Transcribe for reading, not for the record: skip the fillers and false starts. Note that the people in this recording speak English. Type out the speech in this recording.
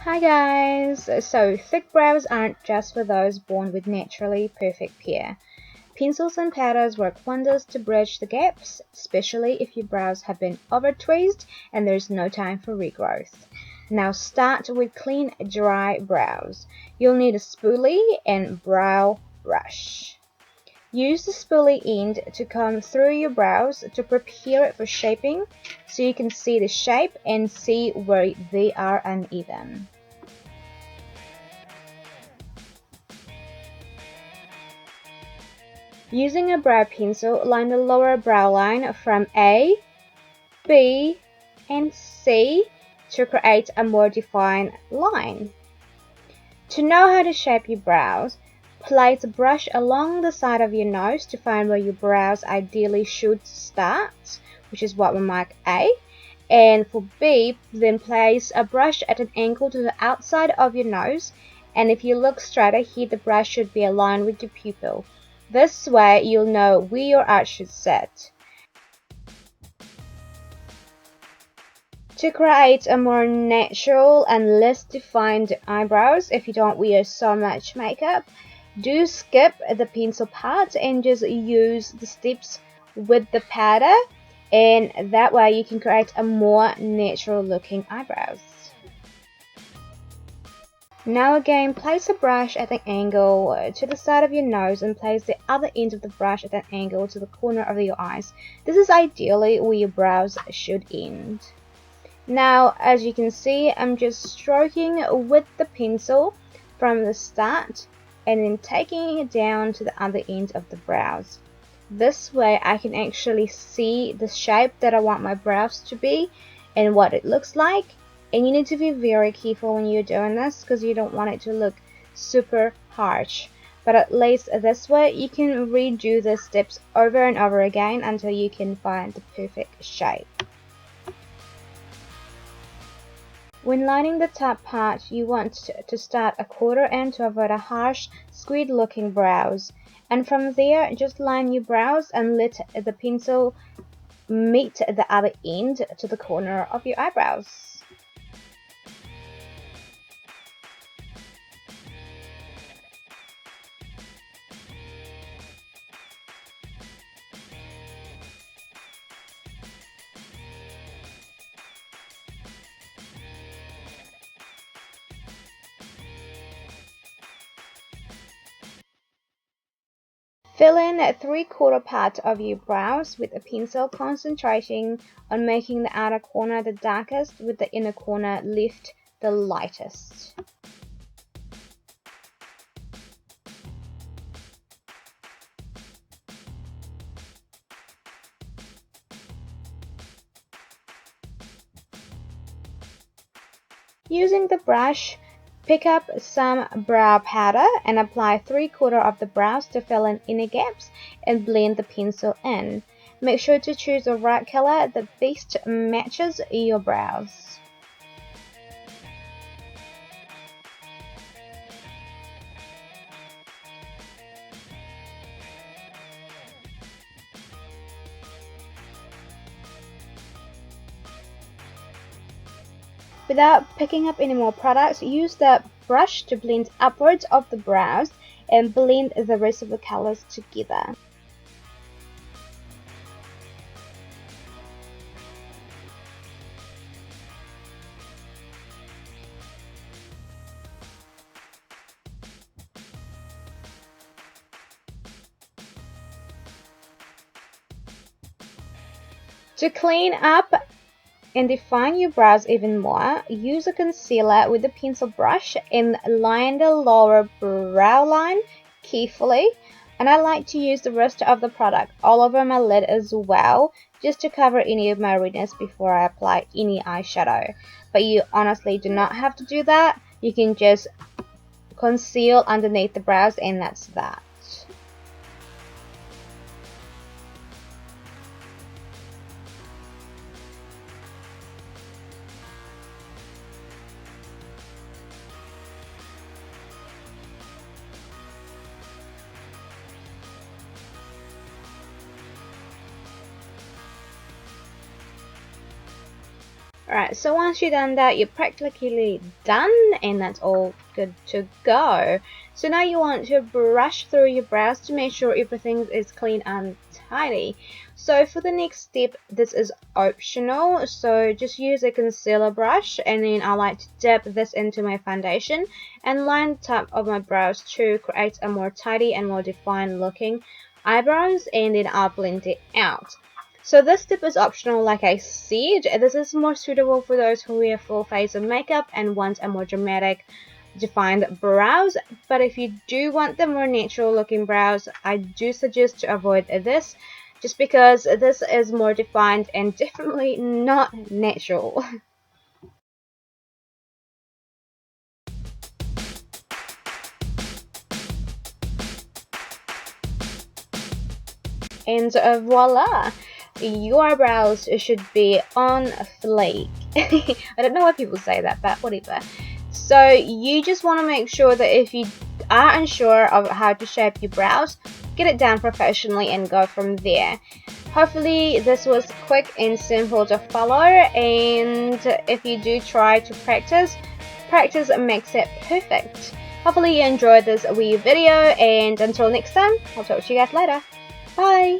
Hi guys! So thick brows aren't just for those born with naturally perfect hair. Pencils and powders work wonders to bridge the gaps, especially if your brows have been over-tweezed and there's no time for regrowth. Now start with clean, dry brows. You'll need a spoolie and brow brush. Use the spoolie end to comb through your brows to prepare it for shaping so you can see the shape and see where they are uneven. Using a brow pencil, line the lower brow line from A, B, and C to create a more defined line. To know how to shape your brows, place a brush along the side of your nose to find where your brows ideally should start, which is what we mark A. And for B, then place a brush at an angle to the outside of your nose, and if you look straight ahead, the brush should be aligned with your pupil. This way, you'll know where your eye should sit. To create a more natural and less defined eyebrows, if you don't wear so much makeup, do skip the pencil part and just use the steps with the powder, and that way you can create a more natural looking eyebrows. Now again, place a brush at an angle to the side of your nose and place the other end of the brush at an angle to the corner of your eyes. This is ideally where your brows should end. Now, as you can see, I'm just stroking with the pencil from the start and then taking it down to the other end of the brows. This way I can actually see the shape that I want my brows to be and what it looks like. And you need to be very careful when you're doing this because you don't want it to look super harsh. But at least this way you can redo the steps over and over again until you can find the perfect shape. When lining the top part, you want to start a quarter end to avoid a harsh, squared looking brows. And from there, just line your brows and let the pencil meet the other end to the corner of your eyebrows. Fill in 3/4 part of your brows with a pencil, concentrating on making the outer corner the darkest with the inner corner left the lightest. Using the brush, pick up some brow powder and apply 3/4 of the brows to fill in inner gaps and blend the pencil in. Make sure to choose the right color that best matches your brows. Without picking up any more products, use the brush to blend upwards of the brows and blend the rest of the colors together. To clean up and define your brows even more, use a concealer with a pencil brush and line the lower brow line carefully. And I like to use the rest of the product all over my lid as well, just to cover any of my redness before I apply any eyeshadow. But you honestly do not have to do that. You can just conceal underneath the brows and that's that. Alright, so once you've done that, you're practically done, and that's all good to go. So now you want to brush through your brows to make sure everything is clean and tidy. So for the next step, this is optional, so just use a concealer brush, and then I like to dip this into my foundation and line the top of my brows to create a more tidy and more defined looking eyebrows, and then I'll blend it out. So this step is optional, like I said. This is more suitable for those who wear full face of makeup and want a more dramatic, defined brows. But if you do want the more natural looking brows, I do suggest to avoid this, just because this is more defined and definitely not natural. And voila! Your eyebrows should be on fleek. I don't know why people say that, but whatever. So you just want to make sure that if you are unsure of how to shape your brows, get it done professionally and go from there. Hopefully this was quick and simple to follow, and if you do try to practice makes it perfect. Hopefully you enjoyed this wee video, and until next time, I'll talk to you guys later. Bye!